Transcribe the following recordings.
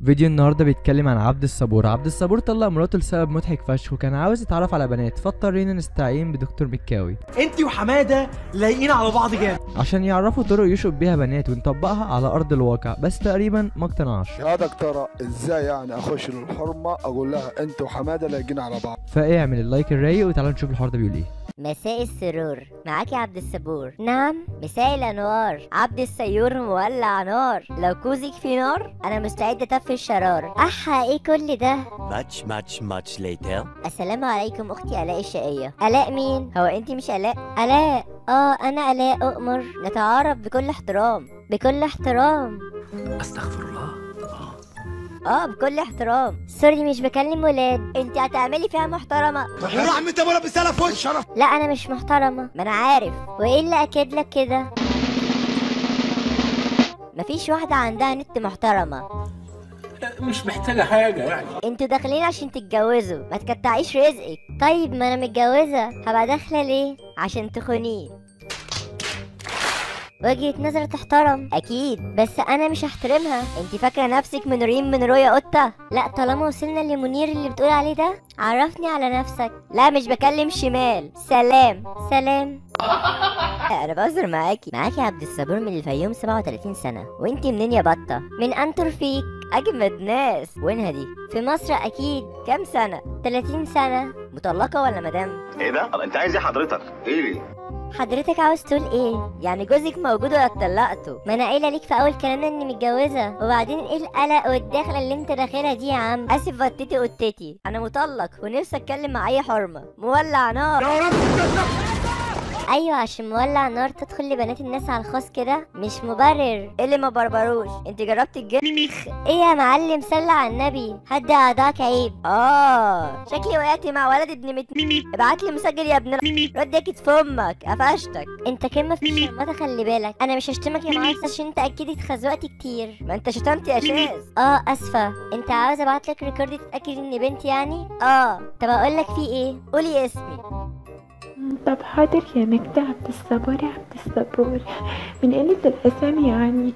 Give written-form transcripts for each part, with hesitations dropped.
فيديو النهارده بيتكلم عن عبد الصبور. عبد الصبور طلق مراته لسبب مضحك فشخ وكان عاوز يتعرف على بنات، فاضطرينا نستعين بدكتور مكاوي انتي وحماده لايقين على بعض جامد عشان يعرفوا طرق يشوف بيها بنات ونطبقها على ارض الواقع، بس تقريبا ما اقتنعش. يا دكتوره ازاي يعني اخش للحرمه اقول لها انت وحماده لايقين على بعض؟ فايه اعمل اللايك الرايق وتعالوا نشوف الحوار ده بيقول ايه. مساء السرور، معاكي عبد الصبور. نعم، مساء الانوار. عبد السيور مولع نار، لو كوزك في نار انا مستعد اطفي الشرار. احا ايه كل ده؟ much later. السلام عليكم اختي الاء الشقيه. الاء مين؟ هو انتي مش الاء؟ الاء انا الاء. اؤمر نتعارف بكل احترام. بكل احترام. استغفر الله. بكل احترام. سوري مش بكلم ولاد. انت هتعملي فيها محترمه؟ ورحمة ابونا بسلف وش شرف. لا انا مش محترمه، ما انا عارف. وايه اللي اكد لك كده؟ مفيش واحده عندها نت محترمه. مش محتاجة حاجة يعني. انتوا داخلين عشان تتجوزوا، ما تقطعيش رزقك. طيب ما انا متجوزه، هبقى داخله ليه؟ عشان تخونيه. وجهة نظر تحترم اكيد، بس انا مش هحترمها. انت فاكره نفسك منورين من رؤيا قطه؟ لا طالما وصلنا لمنير اللي بتقول عليه ده عرفني على نفسك. لا مش بكلم شمال. سلام. انا بهزر معاكي عبد الصبور من الفيوم، 37 سنه. وانتي منين يا بطه؟ من انتر فيك. اجمد ناس. وينها دي؟ في مصر اكيد. كام سنه؟ 30 سنه. مطلقه ولا مدام؟ ايه ده؟ طب انت عايز ايه حضرتك؟ ايه؟ حضرتك عاوز تقول ايه؟ يعني جوزك موجود ولا اتطلقتوا؟ ما انا قايله ليك في اول كلامنا اني متجوزه، وبعدين ايه القلق والدخله اللي انت داخلها دي يا عم؟ اسف وطيتي قطتي، انا مطلق ونفسي اتكلم مع اي حرمه. مولع نار يا رب. ايوه عشان مولع نار تدخل لبنات الناس على الخاص كده مش مبرر. ايه اللي ما بربروش؟ انت جربتي الجن؟ ايه يا معلم صلى على النبي، هدي اعضائك عيب. شكلي وقعتي مع ولد ابن ابعتلي مسجل يا ابن رد اكيد في امك قفشتك. انت كلمه في الشماتة خلي بالك. انا مش هشتمك يا معلم عشان انت اكيد اتخزوقت كتير. ما انت شتمت يا شاذ. اسفه. انت عاوز ابعتلك ريكورد تتاكد اني بنت يعني؟ طب اقول لك في ايه؟ قولي اسمي. طب حاضر يا مجدي. عبد الصبور يا عبد الصبور، من قلة الأسامي يعني.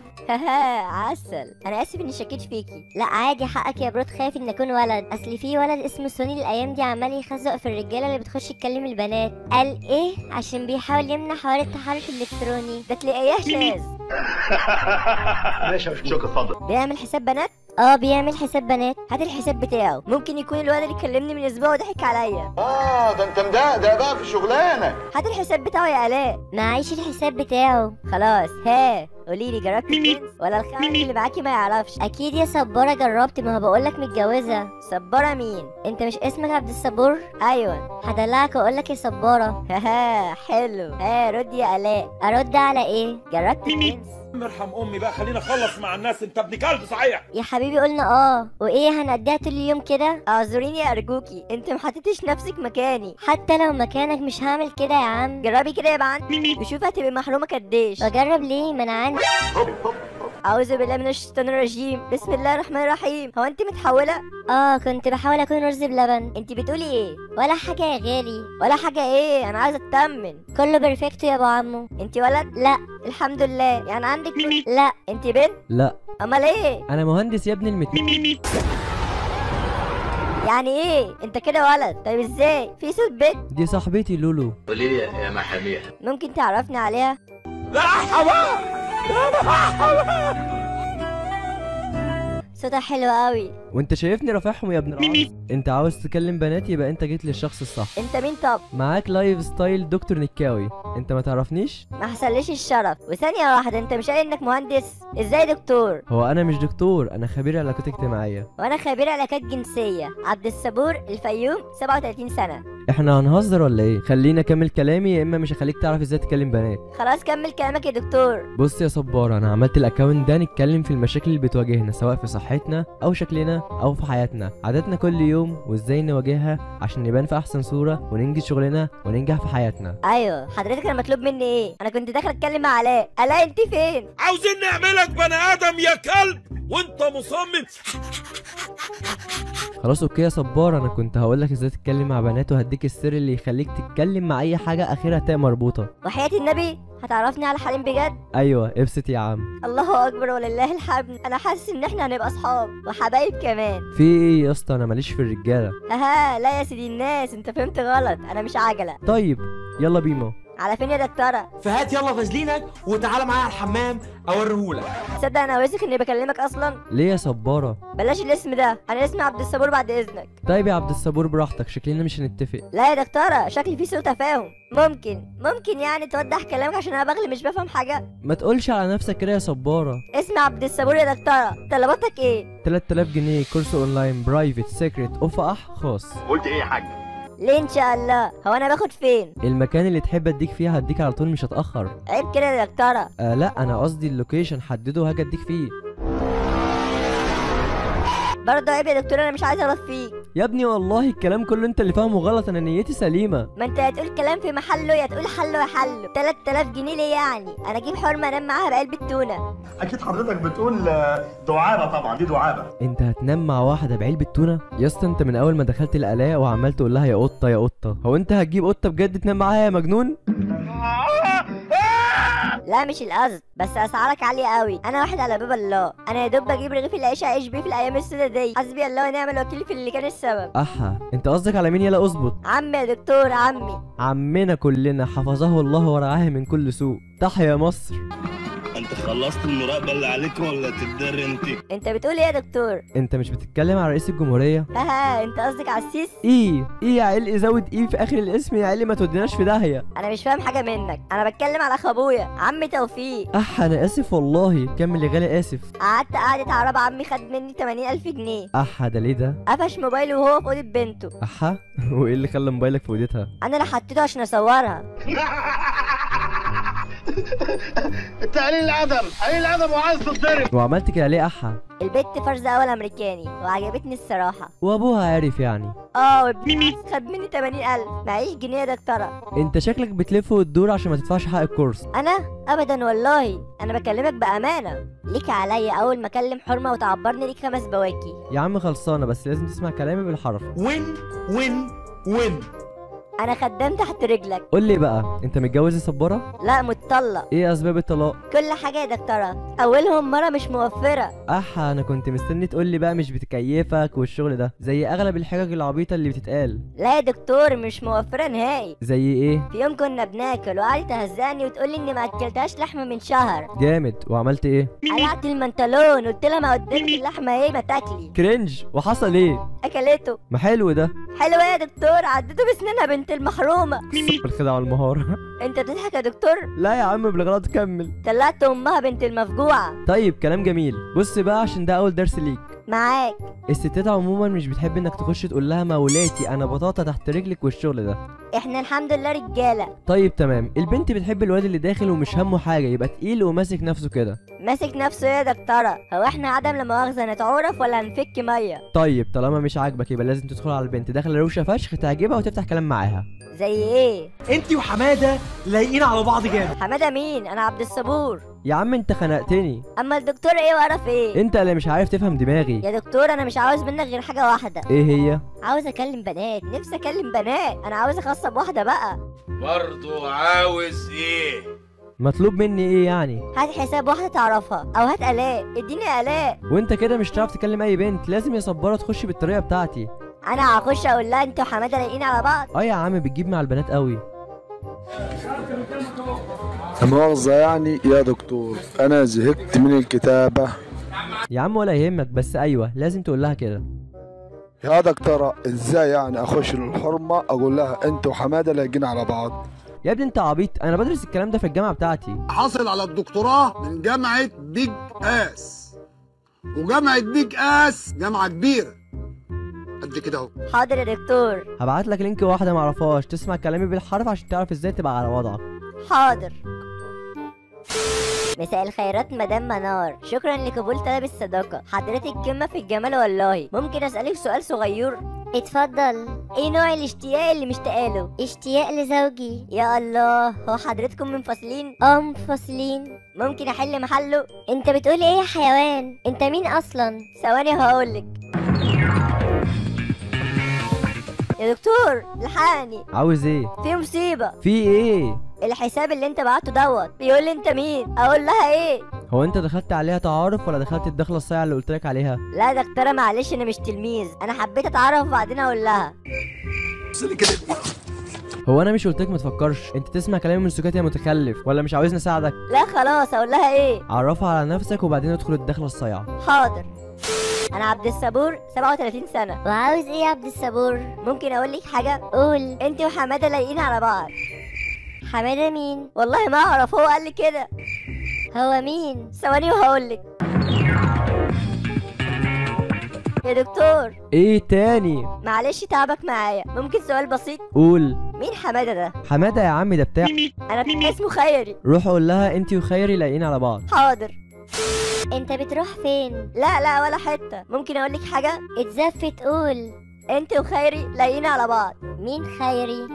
عسل. انا اسف اني شكيت فيكي. لا عادي حقك يا برو تخاف ان اكون ولد. اصل في ولد اسمه سوني الايام دي عمال يخزق في الرجاله اللي بتخش تكلم البنات. قال ايه؟ عشان بيحاول يمنع حوار التحرش الالكتروني ده. تلاقيه شاذ. ماشي شكرا اتفضل. بيعمل حساب بنات؟ بيعمل حساب بنات. هات الحساب بتاعه. ممكن يكون الولد اللي كلمني من اسبوع وضحك عليا. ده انت ده بقى في الشغلانه. هات الحساب بتاعه يا الاء. معيش الحساب بتاعه. خلاص قوليلي جربتي الجنس ولا الخال اللي معاكي ما يعرفش؟ اكيد يا صباره جربت، ما هو بقولك متجوزه. صباره مين؟ انت مش اسمك عبد الصبور؟ ايوه. هدلعك واقولك يا صباره. حلو. رد يا الاء. ارد على ايه؟ جربت الجنس؟ ارحم امي بقى، خلينا نخلص مع الناس. انت ابن كلب صحيح يا حبيبي. قلنا وايه هنقضيها طول اليوم كده؟ اعذريني ارجوكي، انت محطتش نفسك مكاني. حتى لو مكانك مش هعمل كده يا عم. جربي كده يبقى عندي وشوفي هتبقي محرومه قديش. بجرب ليه؟ ما انا عندي. اعوذ بالله من الشيطان الرجيم. بسم الله الرحمن الرحيم. هو انت متحوله؟ كنت بحاول اكون رز بلبن. انت بتقولي ايه؟ ولا حاجه يا غالي. ولا حاجه ايه؟ انا عايزه اطمن. كله بيرفكتو يا ابو عمو. انت ولد؟ لا. الحمد لله. يعني عندك لا. انت بنت؟ لا. امال ايه؟ انا مهندس يا ابن يعني ايه؟ انت كده ولد. طيب ازاي في صوت بنت؟ دي صاحبتي لولو. قولي لي يا محاميها، ممكن تعرفني عليها؟ لا حرام. صوتها حلو قوي. وانت شايفني رافعهم يا ابن العظ. انت عاوز تكلم بنات يبقى انت جيت للشخص الصح. انت مين طب؟ معاك لايف ستايل دكتور نكاوي. انت ما تعرفنيش؟ ما حصليش الشرف. وثانيه واحده، انت مش قايل انك مهندس؟ ازاي دكتور؟ هو انا مش دكتور، انا خبير علاقات اجتماعيه. وانا خبير علاقات جنسيه. عبد الصبور الفيوم، 37 سنه. احنا هنهزر ولا ايه؟ خليني اكمل كلامي يا اما مش هخليك تعرف ازاي تكلم بنات. خلاص كمل كلامك يا دكتور. بص يا صباره، انا عملت الاكونت ده نتكلم في المشاكل اللي بتواجهنا سواء في صحتنا او شكلنا او في حياتنا، عاداتنا كل يوم وازاي نواجهها عشان نبان في احسن صوره وننجز شغلنا وننجح في حياتنا. ايوه حضرتك، انا مطلوب مني ايه؟ انا كنت داخل اتكلم مع الاء. انت فين؟ عاوزين نعملك بني ادم يا كلب وانت مصمم. خلاص اوكي يا صبار، انا كنت هقولك ازاي تتكلم مع بنات وهديك السر اللي يخليك تتكلم مع اي حاجه اخرها تاء مربوطه. وحياة النبي هتعرفني على حليم بجد؟ ايوه ابسط يا عم. الله اكبر ولله الحمد. انا حاسس ان احنا هنبقى وصحاب وحبايب كمان. في ايه يا اسطى؟ انا ماليش في الرجاله. هاها لا يا سيدي الناس، انت فهمت غلط، انا مش عجله. طيب يلا بينا. على فين يا دكتوره؟ فهات يلا فازلينك وتعالى معايا على الحمام اوريهولك. تصدق انا واثق اني بكلمك اصلا. ليه يا صباره؟ بلاش الاسم ده، انا اسمي عبد الصبور بعد اذنك. طيب يا عبد الصبور براحتك، شكلنا مش هنتفق. لا يا دكتوره، شكلي في سوء تفاهم. ممكن يعني توضح كلامك عشان انا بغلي مش بفهم حاجه. ما تقولش على نفسك كده يا صباره. اسمي عبد الصبور يا دكتوره، طلباتك ايه؟ 3000 جنيه كورس اونلاين برايفت سيكريت اوف خاص. قلت ايه يا حاج؟ ليه ان شاء الله؟ هو انا باخد فين؟ المكان اللي تحب اديك فيه هديك على طول، مش هتاخر. عيب كده يا دكتوره. لا انا قصدي اللوكيشن حدده وهاجي اديك فيه. برضه عيب يا دكتور، انا مش عايز اغلط فيك. يا ابني والله الكلام كله انت اللي فاهمه غلط، انا نيتي سليمه. ما انت يا تقول كلام في محله يا تقول حله وحله. 3000 جنيه ليه يعني؟ انا اجيب حرمه انام معاها بعلبه تونه. اكيد حضرتك بتقول دعابه، طبعا دي دعابه. انت هتنام مع واحده بعلبه تونه؟ يا اسطى انت من اول ما دخلت القلايه وعمال تقول لها يا قطه يا قطه، هو انت هتجيب قطه بجد تنام معاها يا مجنون؟ لا مش القصد، بس اسعارك عاليه قوي. انا واحد على باب الله، انا يا دوب بجيب رغيف العيش اعيش بيه في الايام السوداء دي. حسبي الله ونعم الوكيل في اللي كان السبب. انت قصدك على مين؟ يلا اظبط. عمي يا دكتور، عمي. عمنا كلنا حفظه الله ورعاه من كل سوء. تحيا مصر. انت خلصت المراقبه اللي عليك ولا تقدر انت بتقول ايه يا دكتور؟ انت مش بتتكلم على رئيس الجمهوريه؟ انت قصدك على السيس؟ ايه يا علي، زود ايه في اخر الاسم يا علي، ما توديناش في داهيه. انا مش فاهم حاجه منك، انا بتكلم على اخو ابويا عمي توفيق. انا اسف والله. كمل يا غالي. اسف. قعدت قعدة عرب عمي خد مني 80,000 جنيه. ده ليه ده؟ قفش موبايله وهو في اوضه بنته. وايه اللي خلى موبايلك في اوضتها؟ انا اللي حطيته عشان اصورها. انت قليل الادب وعايز تتضرب. وعملت كده ليه؟ البت فرز اول امريكاني وعجبتني الصراحه. وابوها عارف يعني؟ وابني خد مني 80,000. معيش جنيه يا دكتوره. انت شكلك بتلف وتدور عشان ما تدفعش حق الكورس. انا ابدا والله، انا بكلمك بامانه. ليك عليا اول ما اكلم حرمه وتعبرني ليك 5 بواكي. يا عم خلصانه، بس لازم تسمع كلامي بالحرف. وين انا خدام تحت رجلك. قول لي بقى، انت متجوز يا صباره؟ لا متطلق. ايه اسباب الطلاق؟ كل حاجه يا دكتوره، اولهم مره مش موفره. انا كنت مستني تقول لي بقى مش بتكيفك والشغل ده، زي اغلب الحجج العبيطه اللي بتتقال. لا يا دكتور مش موفره نهائي. زي ايه؟ في يوم كنا بناكل وقعدت تهزقني وتقول لي اني ما اكلتهاش لحمه من شهر. جامد. وعملت ايه؟ قلعت المنطلون قلت لها ما قدامك اللحمه ايه ما تاكلي. كرنج. وحصل ايه؟ اكلته. ما حلو ده. حلو ايه يا دكتور؟ عدته بسنانها بنت المحرومه. الخدعه والمهاره. انت بتضحك يا دكتور؟ لا يا عم بالغلط. كمل. طلعت امها بنت المفجوعه. طيب كلام جميل. بص بقى عشان ده اول درس ليك. معاك. الستات عموما مش بتحب انك تخش تقول لها مولاتي انا بطاطا تحت رجلك والشغل ده. احنا الحمد لله رجاله. طيب تمام. البنت بتحب الواد اللي داخل ومش همه حاجه، يبقى تقيل وماسك نفسه كده. ماسك نفسه ايه يا دكتوره؟ هو احنا عدم لا مؤاخذه نتعرف ولا هنفك ميه؟ طيب طالما مش عاجبك يبقى لازم تدخل على البنت داخله روشه فشخ تعجبها وتفتح كلام معاها. زي ايه؟ انتي وحماده لايقين على بعض جامد. حماده مين؟ انا عبد الصبور. يا عم انت خنقتني. اما الدكتور ايه وقرف ايه؟ انت اللي مش عارف تفهم دماغي. يا دكتور انا مش عاوز منك غير حاجه واحده. ايه هي؟ عاوز اكلم بنات، نفسي اكلم بنات. انا عاوز اخصب واحده بقى. برضو عاوز ايه؟ مطلوب مني ايه يعني؟ هات حساب واحده تعرفها، او هات الاء، اديني الاء. وانت كده مش هتعرف تكلم اي بنت، لازم يا صباره تخش بالطريقه بتاعتي. انا هخش اقول لها انت وحماده لايقين على بعض. يا عم بتجيب مع البنات قوي. مؤاخذة يعني يا دكتور، أنا زهقت من الكتابة. يا عم ولا يهمك، بس أيوه لازم تقول لها كده. يا دكتورة ازاي يعني أخش للحرمة أقول لها أنت وحمادة لايقين على بعض؟ يا ابني أنت عبيط، أنا بدرس الكلام ده في الجامعة بتاعتي. حاصل على الدكتوراه من جامعة بيج آس، وجامعة بيج آس جامعة كبيرة قد كده اهو. حاضر يا دكتور. هبعت لك لينك واحدة معرفهاش تسمع كلامي بالحرف عشان تعرف ازاي تبقى على وضعك. حاضر. مساء الخيرات مدام منار، شكرا لقبول طلب الصداقة. حضرتك قمة في الجمال والله. ممكن اسألك سؤال صغير؟ اتفضل. ايه نوع الاشتياق اللي مشتاقله؟ اشتياق لزوجي. يا الله، هو حضرتكم منفصلين؟ منفصلين. ممكن احل محله؟ انت بتقول ايه يا حيوان؟ انت مين اصلا؟ ثواني هقولك. يا دكتور الحقني. عاوز ايه؟ في مصيبة. في ايه؟ الحساب اللي انت بعته دوت بيقول لي انت مين، اقول لها ايه؟ هو انت دخلت عليها تعارف ولا دخلت الدخله الصايعه اللي قلت لك عليها؟ لا يا دكتوره معلش انا مش تلميذ، انا حبيت اتعرف وبعدين اقول لها. هو انا مش قلت لك ما تفكرش؟ انت تسمع كلامي من سكات يا متخلف ولا مش عاوزني اساعدك؟ لا خلاص اقول لها ايه؟ عرفها على نفسك وبعدين ادخل الدخله الصايعه. حاضر. انا عبد الصبور 37 سنه. وعاوز ايه يا عبد الصبور؟ ممكن اقول لك حاجه؟ قول. انت وحماده لايقين على بعض. حماده مين؟ والله ما اعرف، هو قال لي كده. هو مين؟ ثواني وهقول لك. يا دكتور. ايه تاني؟ معلش تعبك معايا، ممكن سؤال بسيط؟ قول. مين حماده ده؟ حماده يا عمي ده بتاع. انا اسمه خيري. روح قول لها انت وخيري لايقين على بعض. حاضر. انت بتروح فين؟ لا ولا حته. ممكن اقول لك حاجه؟ اتزفت قول. انت وخيري لايقين على بعض. مين خيري؟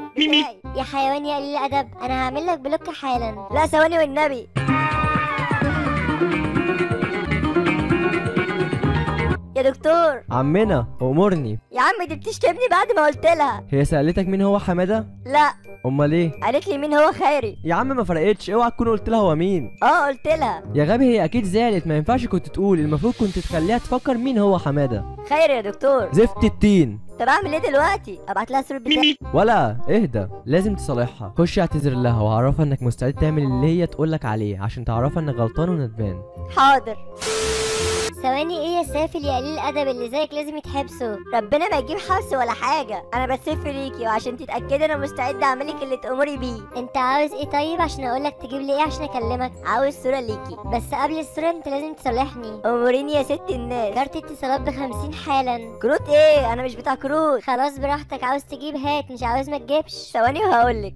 يا حيوان يا قليل الادب، انا هعمل لك بلوك حالا. لا ثواني والنبي. يا دكتور. عمنا امرني. يا عم دي بتشتمني بعد ما قلت لها. هي سألتك مين هو حماده؟ لا. امال ايه؟ قالت لي مين هو خيري. يا عم ما فرقتش، اوعى تكون قلت لها هو مين. قلت لها. يا غبي هي اكيد زعلت، ما ينفعش كنت تقول، المفروض كنت تخليها تفكر مين هو حماده. خيري يا دكتور. زفت التين. طب اعمل ايه دلوقتي؟ ابعت لها الصوره بتاعتي؟ ولا اهدى، لازم تصالحها. خش اعتذر لها وعرفها انك مستعد تعمل اللي هي تقولك عليه عشان تعرفها انك غلطان وندمان. حاضر. ثواني ايه يا سافل يا قليل الادب اللي زيك لازم يتحبسوا؟ ربنا ما يجيب حبس ولا حاجه، انا بسف ليكي وعشان تتاكدي انا مستعد اعملك اللي تامري بيه. انت عاوز ايه طيب عشان اقولك تجيب لي ايه عشان اكلمك؟ عاوز صوره ليكي، بس قبل الصوره انت لازم تصالحني. اموريني يا ست الناس. كارت اتصالات ب50 حالا. كروت ايه؟ انا مش بتاع كروت. خلاص براحتك، عاوز تجيب هات، مش عاوز ما تجيبش. ثواني وهقولك.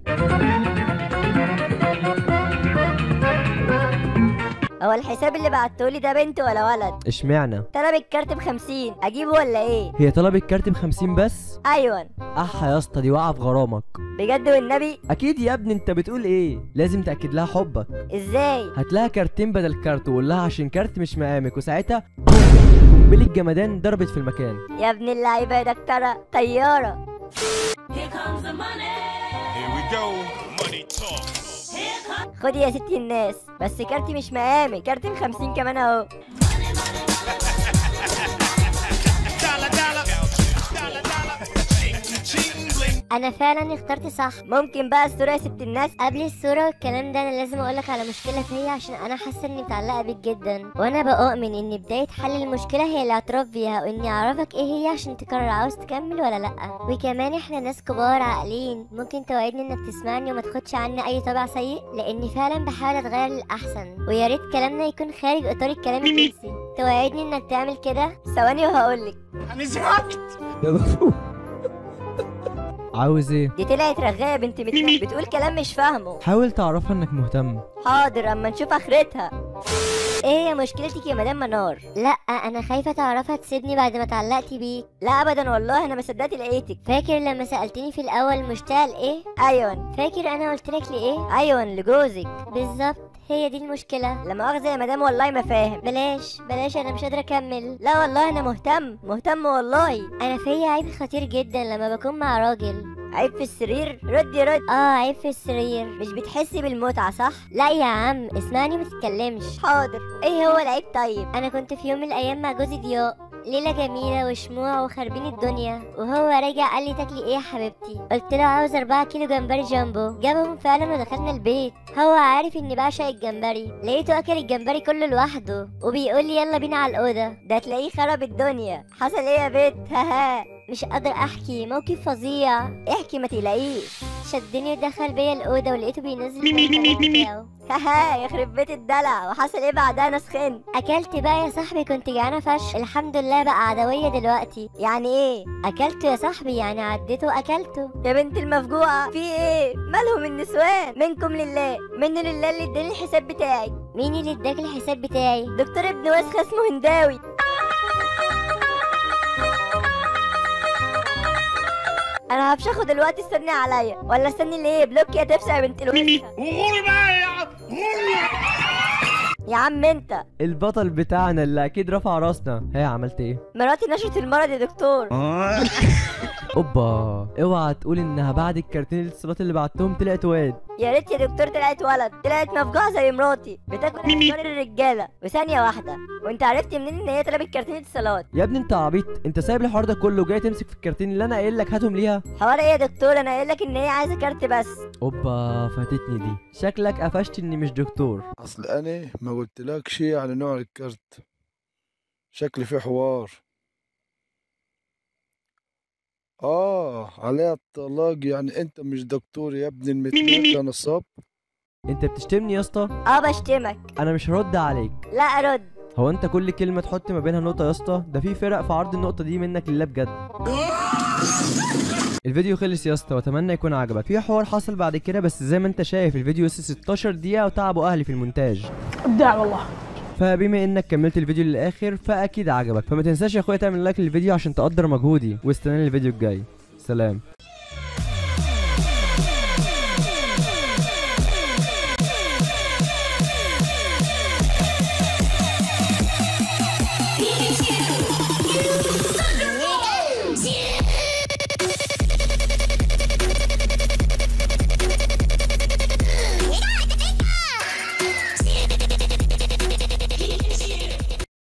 هو الحساب اللي بعتهولي ده بنت ولا ولد؟ اشمعنى؟ طلب الكارت ب50، اجيبه ولا ايه؟ هي طلب الكارت ب50 بس؟ ايوه. يا اسطى دي واقعه في غرامك. بجد والنبي؟ اكيد يا ابني، انت بتقول ايه؟ لازم تاكد لها حبك. ازاي؟ هات لها كارتين بدل كارت وقول لها عشان كارت مش مقامك، وساعتها قنبله جمدان ضربت في المكان. يا ابن اللعيبه يا دكتوره طياره. خدي يا ستي الناس، بس كارتي مش مقامي، كارتي ب50 كمان اهو. انا فعلا اخترت صح. ممكن بقى الصوره يا ست الناس؟ قبل الصوره والكلام ده انا لازم اقولك على مشكله فيا، عشان انا حاسه اني متعلقه بيك جدا، وانا بؤمن ان بدايه حل المشكله هي الاعتراف بيها، واني اعرفك ايه هي عشان تقرر عاوز تكمل ولا لا. وكمان احنا ناس كبار عاقلين، ممكن توعدني انك تسمعني وما تاخدش عني اي طبع سيء، لاني فعلا بحاول اتغير للاحسن، ويا ريت كلامنا يكون خارج اطار الكلام الجنسي. توعدني انك تعمل كده؟ ثواني وهقولك. انا زهقت. عاوز ايه؟ دي طلعت رغايه بنت بتقول كلام مش فاهمه. حاول تعرفها انك مهتم. حاضر اما نشوف اخرتها. ايه هي مشكلتك يا مدام منار؟ لا انا خايفه تعرفها تسيبني بعد ما اتعلقتي بيك. لا ابدا والله انا ما صدقت لقيتك. فاكر لما سالتني في الاول مشتاق لايه؟ ايوه. فاكر انا قلت لك لايه؟ ايوه لجوزك. بالظبط، هي دي المشكلة. لا مؤاخذة يا مدام والله ما فاهم. بلاش انا مش قادرة اكمل. لا والله انا مهتم والله. انا فيا عيب خطير جدا لما بكون مع راجل. عيب في السرير؟ ردي رد. عيب في السرير. مش بتحسي بالمتعة صح؟ لا يا عم اسمعني ما تتكلمش. حاضر. ايه هو العيب طيب؟ انا كنت في يوم من الايام مع جوزي ضياء، ليلة جميلة وشموع وخربين الدنيا، وهو راجع قال لي تاكلي ايه يا حبيبتي؟ قلت له عاوز 4 كيلو جمبري جامبو. جابهم فعلا ودخلنا البيت. هو عارف اني بعشق الجمبري، لقيته اكل الجمبري كله لوحده وبيقول لي يلا بينا على الاوضه. ده تلاقيه خرب الدنيا. حصل ايه يا بت؟ هاها مش قادر احكي، موقف فظيع. احكي ما تقلقيش. شدني ودخل بيا الاوضه ولقيته بينزل بتاعه. هاها يخرب بيت الدلع. وحصل ايه بعدها؟ انا سخنت. اكلت بقى يا صاحبي، كنت جعانه فشخ. الحمد لله بقى عدويه دلوقتي. يعني ايه؟ اكلته يا صاحبي، يعني عديته واكلته. يا بنت المفجوعه في ايه؟ مالهم النسوان؟ منكم لله، منه لله اللي اداني الحساب بتاعي. مين اللي اداك الحساب بتاعي؟ دكتور ابن وسخه اسمه هنداوي. انا هفشخه دلوقتي، استني عليا. ولا استني ليه؟ بلوك يا تفسع يا بنت الوسخه. غوري بقى يا عم، يا عم انت البطل بتاعنا اللي اكيد رفع راسنا. هي عملت ايه؟ مراتي نشرت المرض يا دكتور. اوبا، اوعى تقول انها بعد الكارتين الاتصالات اللي بعتهم طلعت واد. يا ريت يا دكتور طلعت ولد، طلعت مفجوعه زي مراتي بتاكل افكار الرجاله. وثانيه واحده، وانت عرفت منين ان هي طلبت كارتين اتصالات؟ يا ابني انت عبيط، انت سايب الحوار ده كله وجاي تمسك في الكارتين اللي انا قايل لك هاتهم ليها؟ حوار ايه يا دكتور؟ انا قايل لك ان هي عايزه كارت بس. اوبا فاتتني دي، شكلك قفشت اني مش دكتور. اصل انا ما قلتلكش على نوع الكارت، شكلي في حوار. عليا الطلاق، يعني انت مش دكتور يا ابن المتنك يا نصاب؟ انت بتشتمني يا اسطى؟ بشتمك. انا مش هرد عليك. لا ارد. هو انت كل كلمه تحط ما بينها نقطه يا اسطى؟ ده في فرق في عرض النقطه دي منك لله بجد. الفيديو خلص يا اسطى واتمنى يكون عجبك. في حوار حصل بعد كده بس زي ما انت شايف الفيديو لسه 16 دقيقه وتعبوا اهلي في المونتاج. ابداع والله. فبما انك كملت الفيديو للاخر فاكيد عجبك، فما تنساش يا اخويا تعمل لايك للفيديو عشان تقدر مجهودي، واستناني الفيديو الجاي. سلام.